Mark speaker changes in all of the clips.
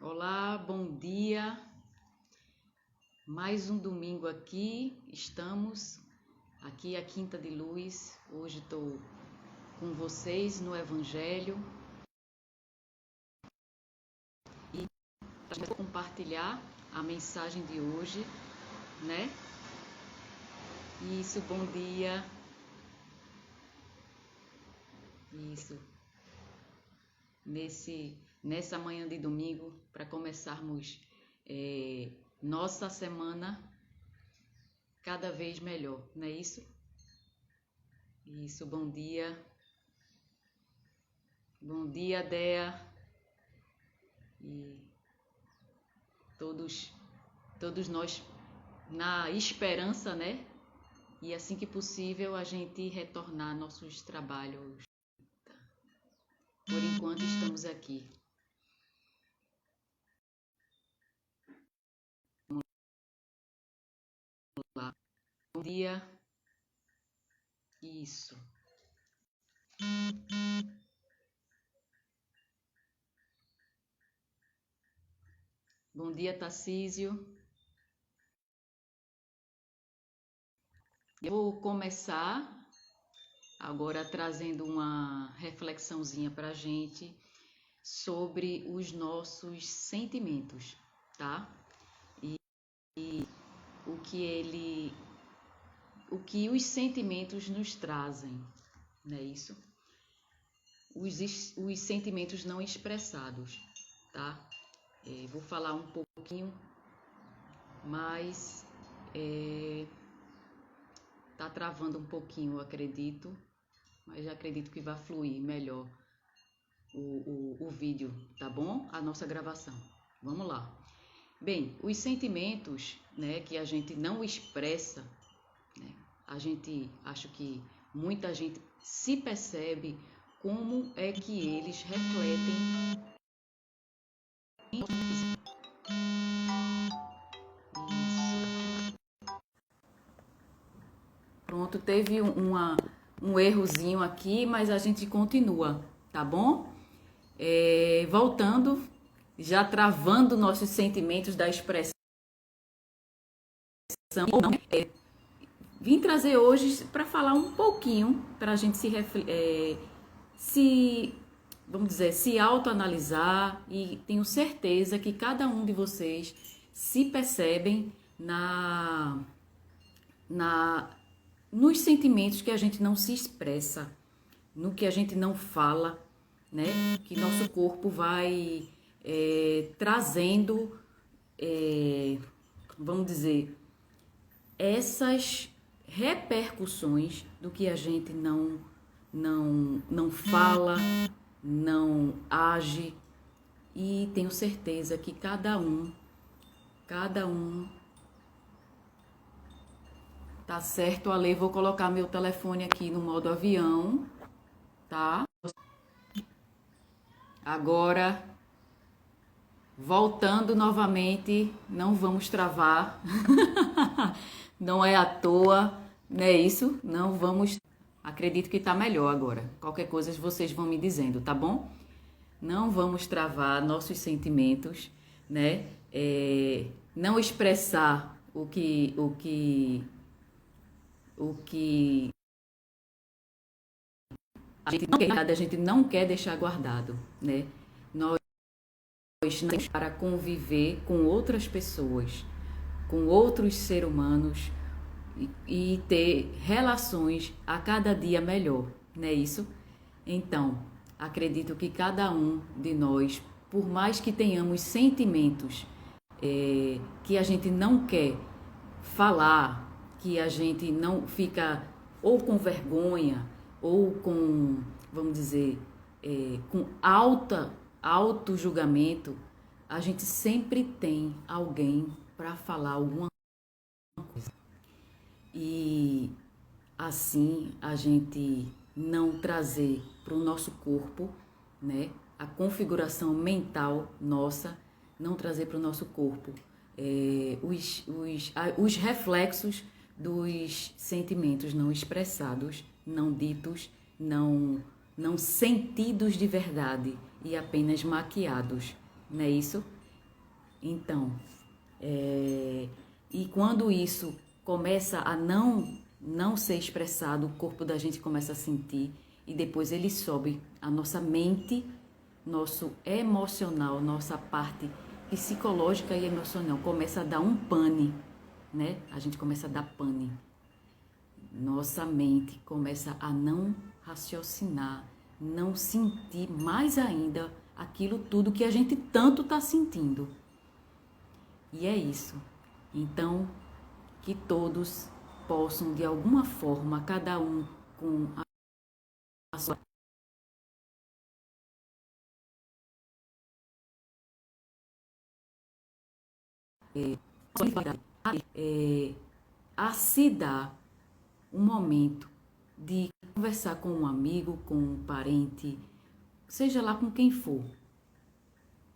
Speaker 1: Olá, bom dia. Mais um domingo aqui. Estamos aqui a Quinta de Luz. Hoje estou com vocês no Evangelho e vou compartilhar a mensagem de hoje, né? Isso, bom dia. Isso. Nessa manhã de domingo, para começarmos nossa semana cada vez melhor, não é isso? Isso, bom dia. Bom dia, Dea. E todos nós na esperança, né? E assim que possível a gente retornar a nossos trabalhos. Por enquanto estamos aqui. Vamos lá. Bom dia. Isso. Bom dia, Tarcísio. Eu vou começar agora trazendo uma reflexãozinha para a gente sobre os nossos sentimentos, tá? E o que os sentimentos nos trazem, não é isso? Os sentimentos não expressados, tá? Vou falar um pouquinho, mas tá travando um pouquinho, eu acredito, mas acredito que vai fluir melhor o vídeo, tá bom? A nossa gravação. Vamos lá. Bem, os sentimentos, né, que a gente não expressa, né, acho que muita gente se percebe como é que eles refletem em isso. Pronto, teve um errozinho aqui, mas a gente continua, tá bom? Voltando, já travando nossos sentimentos da expressão. Vim trazer hoje para falar um pouquinho, para a gente vamos dizer, se autoanalisar, e tenho certeza que cada um de vocês se percebem nos sentimentos que a gente não se expressa, no que a gente não fala, né? Que nosso corpo vai trazendo, vamos dizer, essas repercussões do que a gente não fala, não age, e tenho certeza que cada um tá certo, Ale, vou colocar meu telefone aqui no modo avião, tá? Agora, voltando novamente, não vamos travar, não é à toa, não é isso? Não vamos, acredito que tá melhor agora, qualquer coisa vocês vão me dizendo, tá bom? Não vamos travar nossos sentimentos, né? Não expressar o que a gente não quer deixar guardado, né? Nós nascemos para conviver com outras pessoas, com outros seres humanos e ter relações a cada dia melhor, não é isso? Então, acredito que cada um de nós, por mais que tenhamos sentimentos que a gente não quer falar, que a gente não fica ou com vergonha ou com, vamos dizer, com auto julgamento, a gente sempre tem alguém para falar alguma coisa. E assim a gente não trazer para o nosso corpo, né, a configuração mental nossa, não trazer para o nosso corpo os reflexos dos sentimentos não expressados, não ditos, não sentidos de verdade e apenas maquiados, não é isso? Então, e quando isso começa a não ser expressado, o corpo da gente começa a sentir e depois ele sobe a nossa mente, nosso emocional, nossa parte psicológica e emocional começa a dar um pane, né? A gente começa a dar pane. Nossa mente começa a não raciocinar, não sentir mais ainda aquilo tudo que a gente tanto está sentindo. E é isso. Então, que todos possam, de alguma forma, cada um com a sua a se dar um momento de conversar com um amigo, com um parente, seja lá com quem for,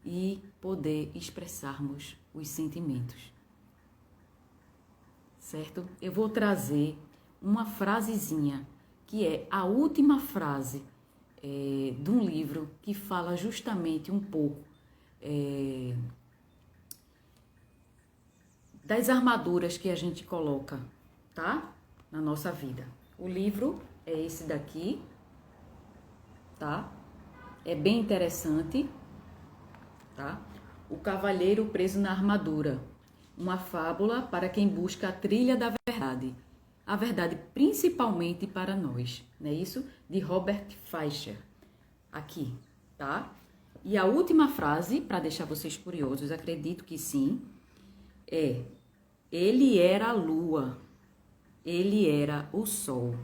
Speaker 1: e poder expressarmos os sentimentos. Certo? Eu vou trazer uma frasezinha, que é a última frase de um livro que fala justamente um pouco das armaduras que a gente coloca, tá? Na nossa vida. O livro é esse daqui, tá? É bem interessante, tá? O Cavalheiro Preso na Armadura. Uma fábula para quem busca a trilha da verdade. A verdade principalmente para nós, não é isso? De Robert Fleischer. Aqui, tá? E a última frase, para deixar vocês curiosos, acredito que sim, é: ele era a lua, ele era o sol.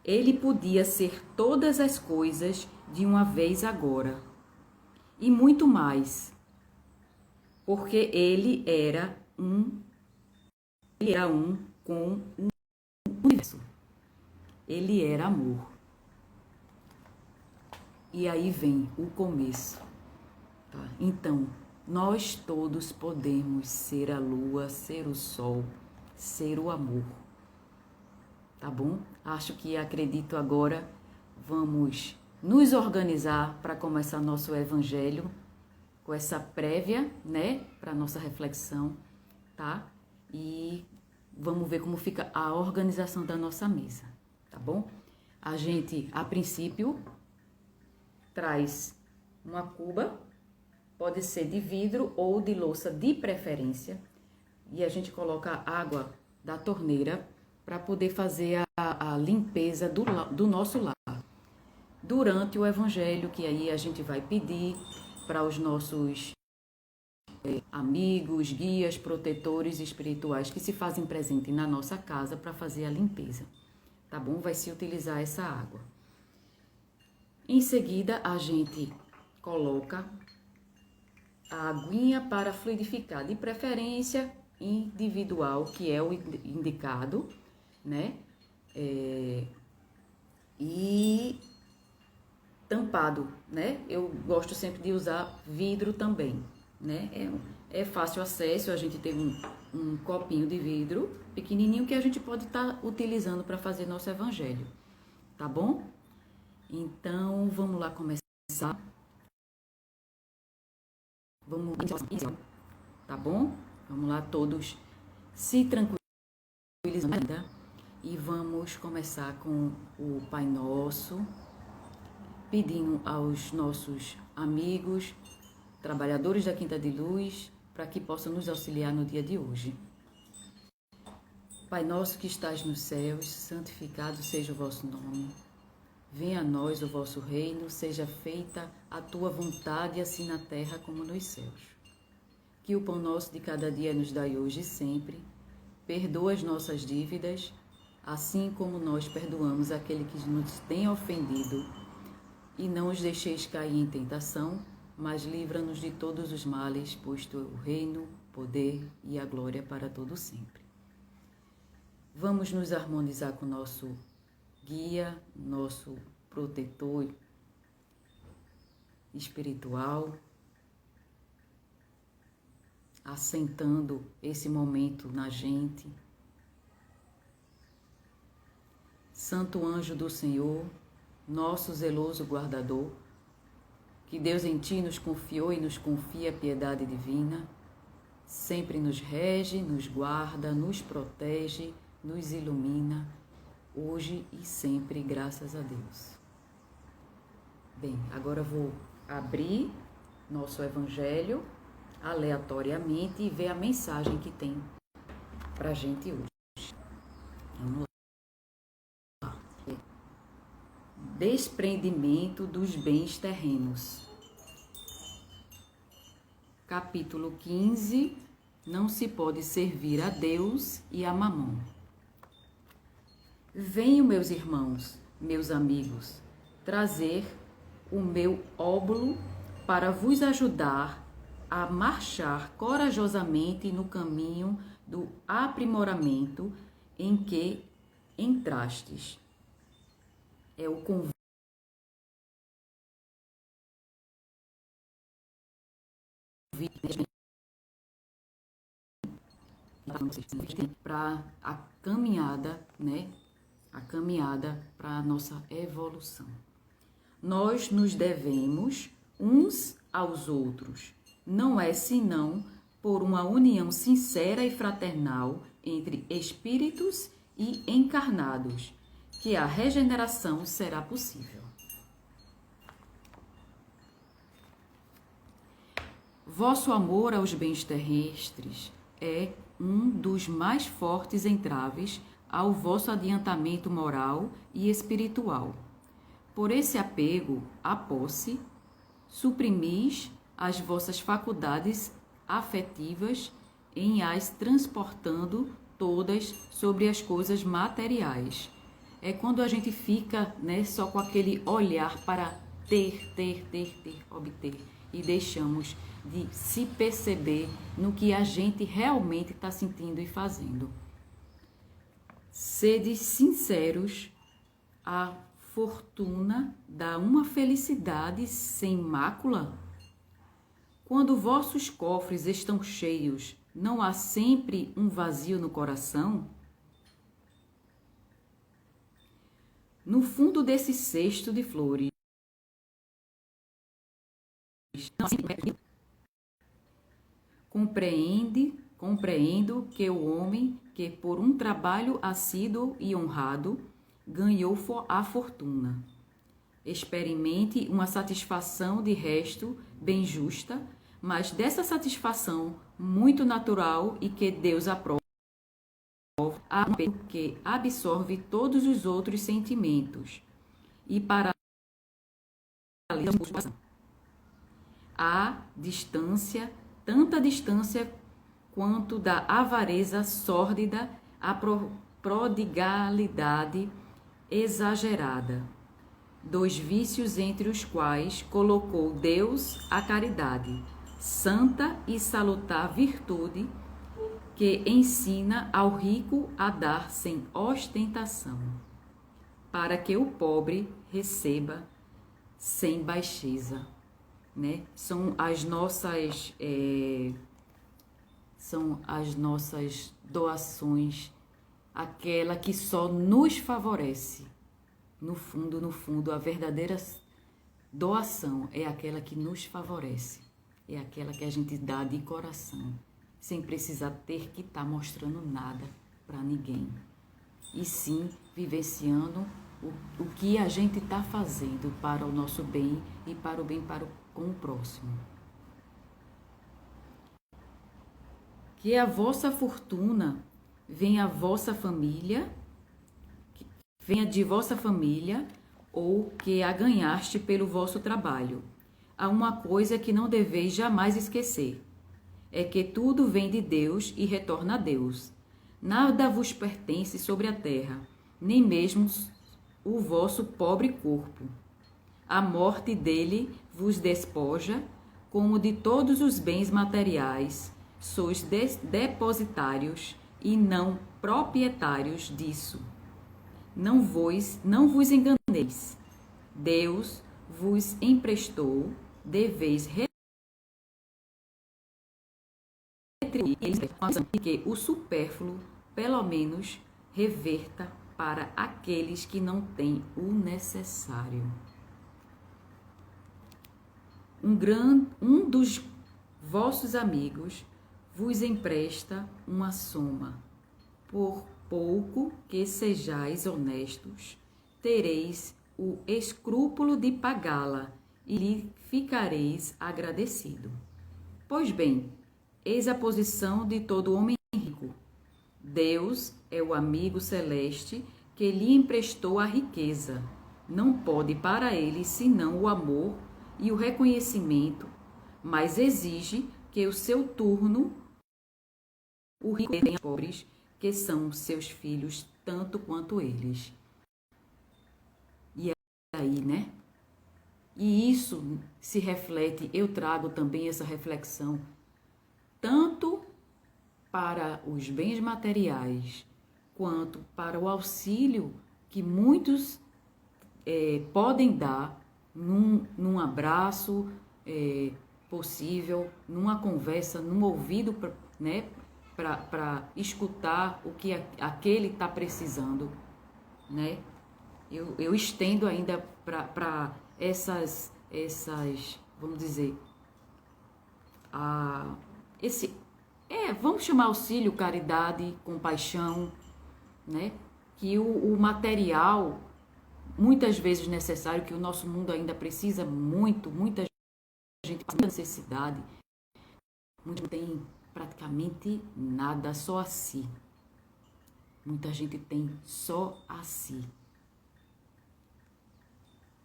Speaker 1: Ele podia ser todas as coisas de uma vez agora. E muito mais. Porque ele era um com o universo. Ele era amor. E aí vem o começo. Tá? Então, nós todos podemos ser a lua, ser o sol, ser o amor. Tá bom? Acho que acredito agora. Vamos nos organizar para começar nosso evangelho com essa prévia, né, para nossa reflexão, tá? E vamos ver como fica a organização da nossa mesa, tá bom? A gente, a princípio, traz uma cuba, pode ser de vidro ou de louça de preferência, e a gente coloca água da torneira para poder fazer a limpeza do nosso lar. Durante o evangelho, que aí a gente vai pedir para os nossos amigos, guias, protetores espirituais que se fazem presente na nossa casa para fazer a limpeza, tá bom? Vai se utilizar essa água. Em seguida, a gente coloca a aguinha para fluidificar, de preferência individual, que é o indicado, né? E tampado, né? Eu gosto sempre de usar vidro também, né? É fácil acesso, a gente tem um copinho de vidro pequenininho que a gente pode estar utilizando para fazer nosso evangelho, tá bom? Então, vamos lá começar. Vamos iniciar, tá bom? Vamos lá todos se tranquilizando e vamos começar com o Pai Nosso, pedindo aos nossos amigos, trabalhadores da Quinta de Luz, para que possam nos auxiliar no dia de hoje. Pai nosso que estás nos céus, santificado seja o vosso nome. Venha a nós o vosso reino, seja feita a tua vontade, assim na terra como nos céus. Que o pão nosso de cada dia nos dai hoje e sempre. Perdoa as nossas dívidas, assim como nós perdoamos aquele que nos tem ofendido. E não os deixeis cair em tentação, mas livra-nos de todos os males, pois tu é o reino, o poder e a glória para todo sempre. Vamos nos harmonizar com o nosso guia, nosso protetor espiritual, assentando esse momento na gente. Santo anjo do Senhor, nosso zeloso guardador, que Deus em ti nos confiou e nos confia a piedade divina, sempre nos rege, nos guarda, nos protege, nos ilumina, hoje e sempre, graças a Deus. Bem, agora eu vou abrir nosso evangelho aleatoriamente e ver a mensagem que tem pra gente hoje. Vamos lá. Desprendimento dos bens terrenos. Capítulo 15. Não se pode servir a Deus e a Mamon. Venho, meus irmãos, meus amigos, trazer o meu óbolo para vos ajudar a marchar corajosamente no caminho do aprimoramento em que entrastes. É o convite para a caminhada, né? A caminhada para a nossa evolução. Nós nos devemos uns aos outros. Não é senão por uma união sincera e fraternal entre espíritos e encarnados que a regeneração será possível. Vosso amor aos bens terrestres é um dos mais fortes entraves ao vosso adiantamento moral e espiritual. Por esse apego à posse, suprimis as vossas faculdades afetivas em as transportando todas sobre as coisas materiais. É quando a gente fica, né, só com aquele olhar para ter, obter, e deixamos de se perceber no que a gente realmente está sentindo e fazendo. Sede sinceros, a fortuna dá uma felicidade sem mácula? Quando vossos cofres estão cheios, não há sempre um vazio no coração? No fundo desse cesto de flores, compreendo que o homem que por um trabalho assíduo e honrado ganhou a fortuna. Experimente uma satisfação de resto bem justa, mas dessa satisfação muito natural e que Deus aprova, que absorve todos os outros sentimentos e para há distância, tanta distância quanto da avareza sórdida à prodigalidade exagerada, dois vícios entre os quais colocou Deus a caridade, santa e salutar virtude, que ensina ao rico a dar sem ostentação, para que o pobre receba sem baixeza, né? São as nossas doações, aquela que só nos favorece. No fundo, a verdadeira doação é aquela que nos favorece, é aquela que a gente dá de coração, sem precisar ter que estar mostrando nada para ninguém, e sim vivenciando o que a gente está fazendo para o nosso bem e para o bem com o próximo. Que a vossa fortuna venha de vossa família, ou que a ganhaste pelo vosso trabalho. Há uma coisa que não deveis jamais esquecer, é que tudo vem de Deus e retorna a Deus. Nada vos pertence sobre a terra, nem mesmo o vosso pobre corpo. A morte dele vos despoja, como de todos os bens materiais. Sois depositários e não proprietários disso. Não vos enganeis. Deus vos emprestou, deveis retribuir, e que o supérfluo, pelo menos, reverta para aqueles que não têm o necessário. Um dos vossos amigos vos empresta uma soma. Por pouco que sejais honestos, tereis o escrúpulo de pagá-la e lhe ficareis agradecido. Pois bem, eis a posição de todo homem rico. Deus é o amigo celeste que lhe emprestou a riqueza. Não pode para ele senão o amor e o reconhecimento, mas exige que o seu turno o rico tenha os pobres, que são seus filhos tanto quanto eles. E aí, né? E isso se reflete, eu trago também essa reflexão, tanto para os bens materiais, quanto para o auxílio que muitos podem dar num abraço possível, numa conversa, num ouvido, né, para escutar o que aquele está precisando, né? Eu estendo ainda para essas, vamos dizer, vamos chamar auxílio, caridade, compaixão, né? Que o material, muitas vezes necessário, que o nosso mundo ainda precisa muito, muita gente tem necessidade, muita tem praticamente nada, só a si. Muita gente tem só a si,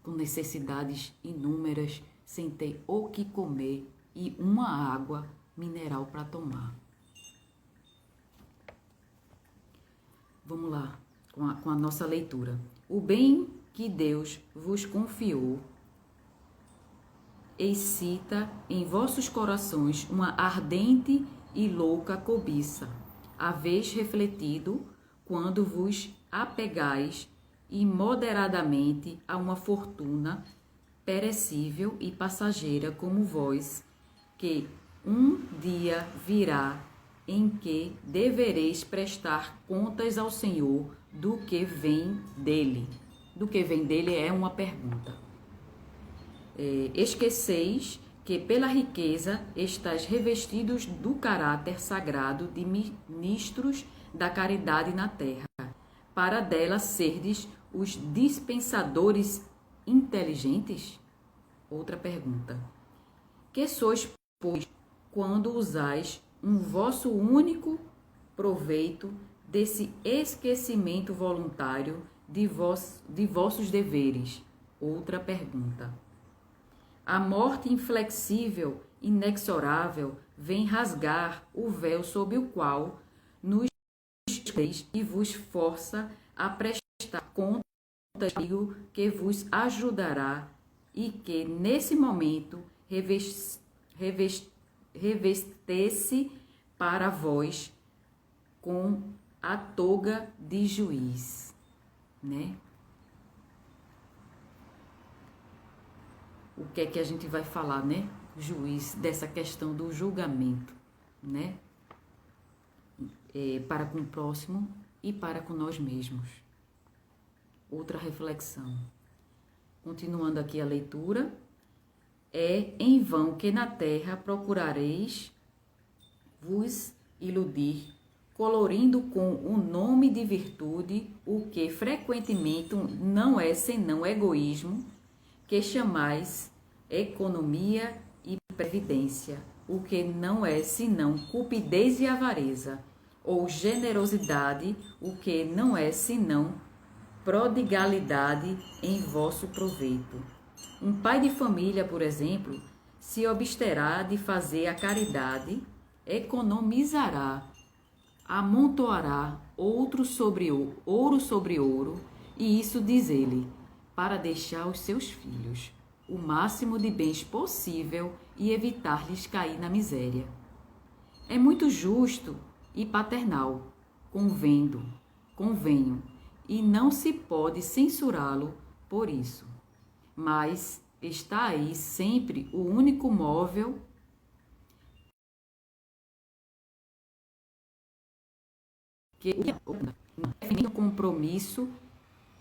Speaker 1: com necessidades inúmeras, sem ter o que comer e uma água mineral para tomar. Vamos lá, com a nossa leitura. O bem que Deus vos confiou excita em vossos corações uma ardente e louca cobiça, haveis refletido quando vos apegais imoderadamente a uma fortuna perecível e passageira como vós, que um dia virá em que devereis prestar contas ao Senhor do que vem dele. Do que vem dele é uma pergunta. Esqueceis que pela riqueza estáis revestidos do caráter sagrado de ministros da caridade na terra, para dela serdes os dispensadores inteligentes? Outra pergunta. Que sois, pois, quando usais um vosso único proveito desse esquecimento voluntário de vossos deveres? Outra pergunta. A morte inflexível, inexorável, vem rasgar o véu sob o qual nos esteis e vos força a prestar contas que vos ajudará e que, nesse momento, revestece para vós com a toga de juiz, né? O que é que a gente vai falar, né? Juiz, dessa questão do julgamento, né? Para com o próximo e para com nós mesmos. Outra reflexão. Continuando aqui a leitura. É em vão que na terra procurareis vos iludir, colorindo com o nome de virtude o que frequentemente não é senão egoísmo, que chamais economia e previdência, o que não é senão cupidez e avareza, ou generosidade, o que não é senão prodigalidade em vosso proveito. Um pai de família, por exemplo, se obsterá de fazer a caridade, economizará, amontoará ouro sobre ouro, e isso diz ele, para deixar aos seus filhos o máximo de bens possível e evitar-lhes cair na miséria. É muito justo e paternal, convenho, e não se pode censurá-lo por isso. Mas está aí sempre o único móvel que define um compromisso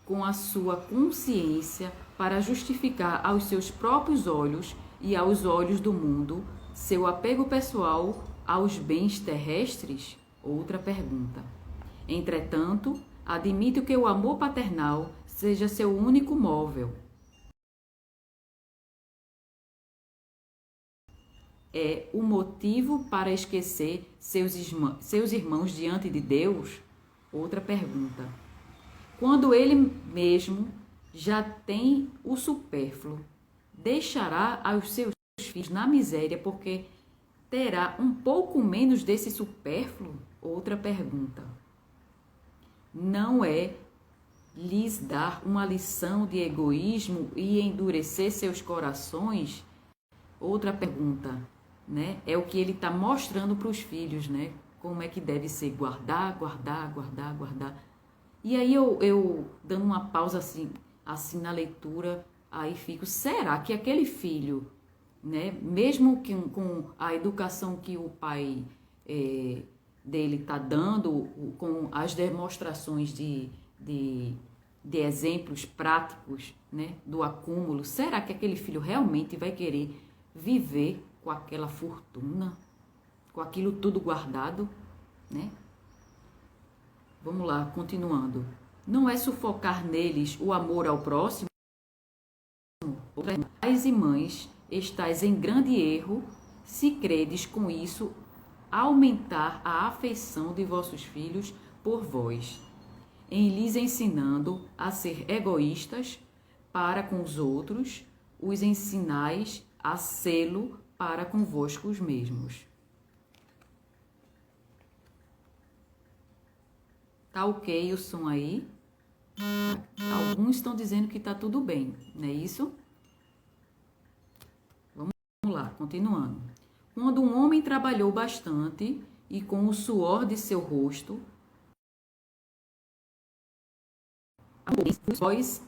Speaker 1: com a sua consciência para justificar aos seus próprios olhos e aos olhos do mundo seu apego pessoal aos bens terrestres? Outra pergunta. Entretanto, admito que o amor paternal seja seu único móvel. É o motivo para esquecer seus irmãos diante de Deus? Outra pergunta. Quando ele mesmo já tem o supérfluo, deixará aos seus filhos na miséria porque terá um pouco menos desse supérfluo? Outra pergunta. Não é lhes dar uma lição de egoísmo e endurecer seus corações? Outra pergunta, né? É o que ele está mostrando para os filhos, né? Como é que deve ser guardar, guardar, guardar, guardar. E aí eu dando uma pausa assim na leitura, aí fico, será que aquele filho, né? Mesmo que, com a educação que o pai dele está dando, com as demonstrações de exemplos práticos, né, do acúmulo, será que aquele filho realmente vai querer viver com aquela fortuna, com aquilo tudo guardado, né? Vamos lá, continuando. Não é sufocar neles o amor ao próximo? Pais e mães, estais em grande erro se credes com isso aumentar a afeição de vossos filhos por vós, em lhes ensinando a ser egoístas para com os outros, os ensinais a sê-lo para convosco mesmos. Tá ok o som aí? Alguns estão dizendo que tá tudo bem, não é isso? Vamos lá, continuando. Quando um homem trabalhou bastante e com o suor de seu rosto, vós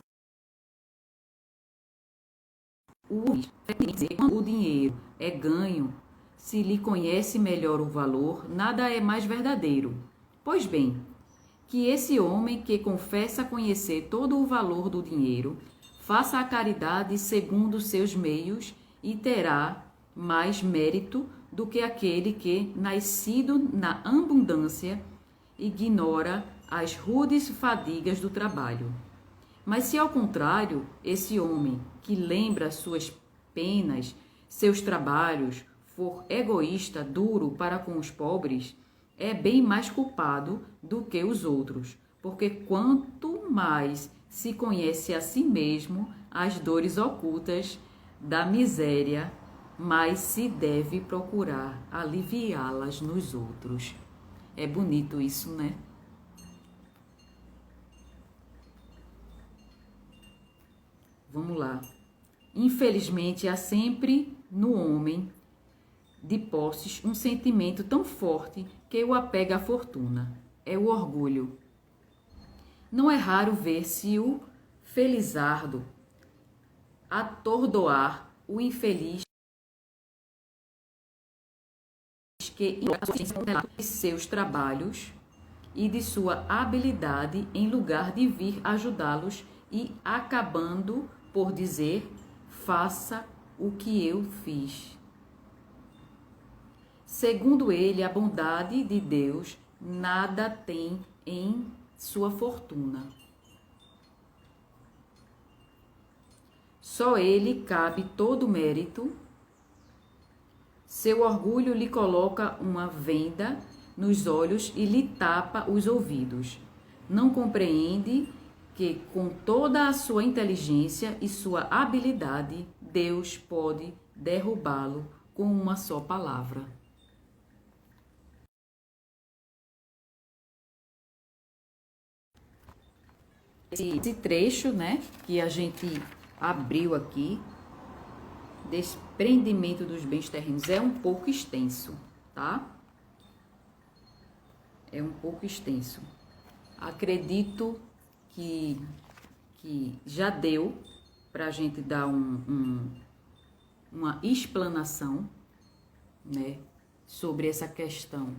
Speaker 1: o dinheiro é ganho, se lhe conhece melhor o valor, nada é mais verdadeiro. Pois bem, que esse homem que confessa conhecer todo o valor do dinheiro, faça a caridade segundo seus meios e terá mais mérito do que aquele que, nascido na abundância, ignora as rudes fadigas do trabalho. Mas se ao contrário, esse homem que lembra suas penas, seus trabalhos, for egoísta, duro para com os pobres, é bem mais culpado do que os outros, porque quanto mais se conhece a si mesmo as dores ocultas da miséria, mais se deve procurar aliviá-las nos outros. É bonito isso, né? Vamos lá. Infelizmente, há sempre no homem de posses um sentimento tão forte que o apega à fortuna. É o orgulho. Não é raro ver-se o felizardo atordoar o infeliz que de seus trabalhos e de sua habilidade em lugar de vir ajudá-los e acabando por dizer: faça o que eu fiz. Segundo ele, a bondade de Deus nada tem em sua fortuna. Só ele cabe todo o mérito. Seu orgulho lhe coloca uma venda nos olhos e lhe tapa os ouvidos. Não compreende que, com toda a sua inteligência e sua habilidade, Deus pode derrubá-lo com uma só palavra. Esse trecho, né, que a gente abriu aqui, desprendimento dos bens terrenos, é um pouco extenso, tá? É um pouco extenso. Acredito que já deu para a gente dar uma explanação, né, sobre essa questão.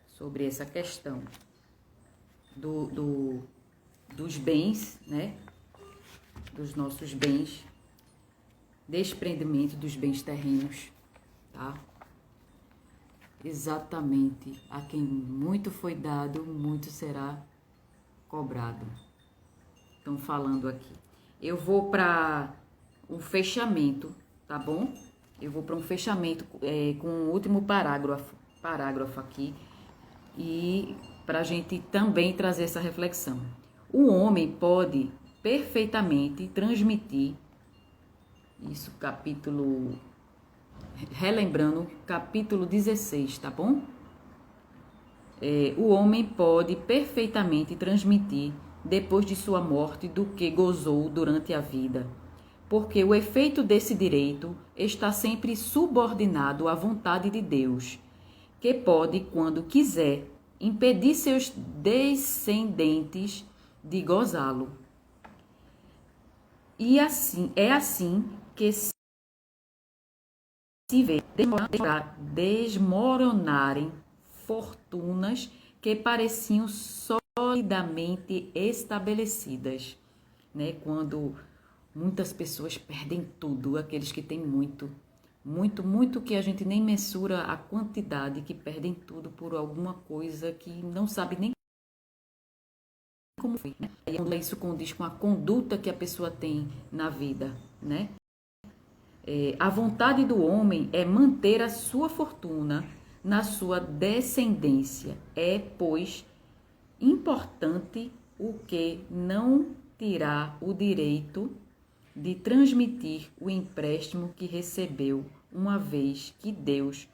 Speaker 1: Sobre essa questão dos bens, né? Dos nossos bens, desprendimento dos bens terrenos, tá? Exatamente. A quem muito foi dado, muito será cobrado. Estão falando aqui. Eu vou para um fechamento, tá bom? Eu vou para um fechamento com o último parágrafo aqui, e para a gente também trazer essa reflexão. O homem pode perfeitamente transmitir, isso capítulo, relembrando, capítulo 16, tá bom? O homem pode perfeitamente transmitir depois de sua morte do que gozou durante a vida, porque o efeito desse direito está sempre subordinado à vontade de Deus, que pode, quando quiser, impedir seus descendentes de gozá-lo. E assim, é assim que se vê desmoronarem fortunas que pareciam solidamente estabelecidas, né? Quando muitas pessoas perdem tudo, aqueles que têm muito, que a gente nem mensura a quantidade, que perdem tudo por alguma coisa que não sabe nem como foi, né? E quando isso condiz com a conduta que a pessoa tem na vida, né? A vontade do homem é manter a sua fortuna na sua descendência. É, pois, importante o que não tirar o direito de transmitir o empréstimo que recebeu, uma vez que Deus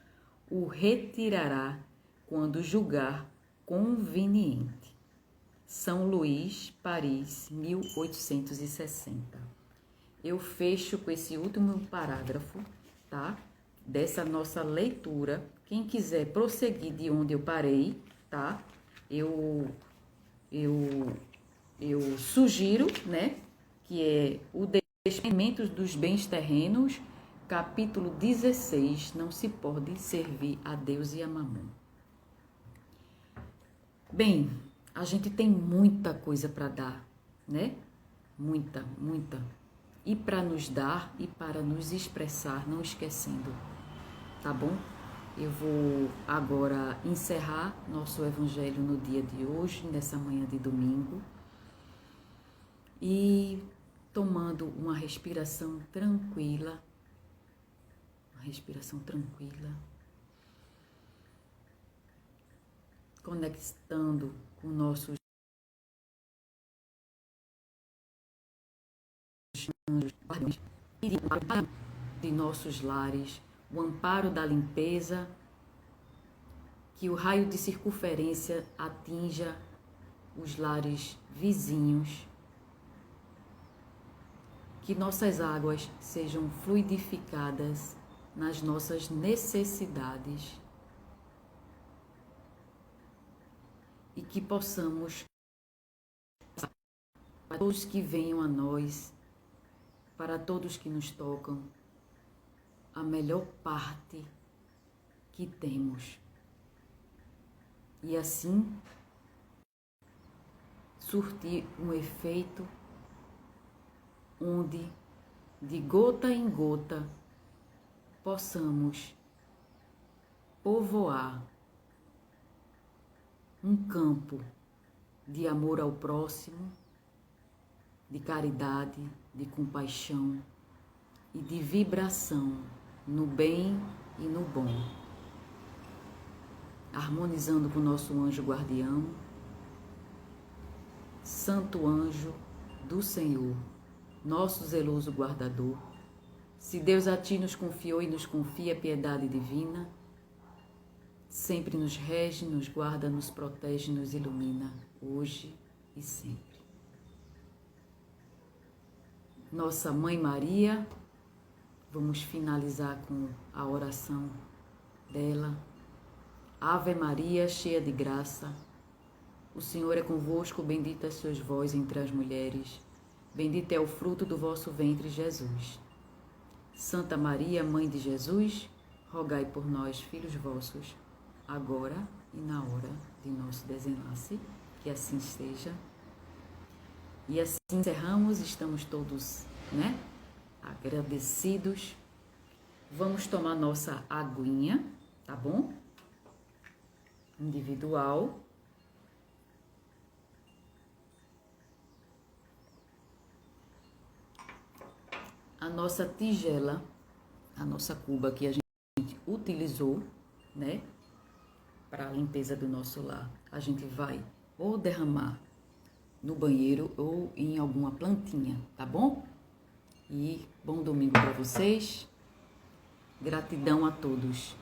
Speaker 1: o retirará quando julgar conveniente. São Luís, Paris, 1860. Eu fecho com esse último parágrafo, tá? Dessa nossa leitura. Quem quiser prosseguir de onde eu parei, tá? Eu sugiro, né? Que é o Desmentimentos dos Bens Terrenos, capítulo 16. Não se pode servir a Deus e a Mamon. Bem, a gente tem muita coisa para dar, né? Muita. E para nos dar e para nos expressar, não esquecendo, tá bom? Eu vou agora encerrar nosso evangelho no dia de hoje, nessa manhã de domingo, e tomando uma respiração tranquila, conectando com nossos anjos, de nossos lares, o amparo da limpeza, que o raio de circunferência atinja os lares vizinhos, que nossas águas sejam fluidificadas nas nossas necessidades e que possamos, para todos que venham a nós, para todos que nos tocam, a melhor parte que temos. E assim surtir um efeito onde, de gota em gota, possamos povoar um campo de amor ao próximo, de caridade, de compaixão e de vibração no bem e no bom, harmonizando com o nosso anjo guardião, Santo Anjo do Senhor, nosso zeloso guardador. Se Deus a ti nos confiou e nos confia a piedade divina, sempre nos rege, nos guarda, nos protege, nos ilumina, hoje e sempre. Nossa Mãe Maria, vamos finalizar com a oração dela. Ave Maria, cheia de graça, o Senhor é convosco, bendita sois vós entre as mulheres, bendito é o fruto do vosso ventre, Jesus. Santa Maria, Mãe de Jesus, rogai por nós, filhos vossos, agora e na hora de nosso desenlace, que assim seja. E assim encerramos, estamos todos, né, agradecidos. Vamos tomar nossa aguinha, tá bom? individual. A nossa tigela, a nossa cuba que a gente utilizou, né, para a limpeza do nosso lar, a gente vai ou derramar no banheiro ou em alguma plantinha, tá bom? E bom domingo para vocês. Gratidão a todos.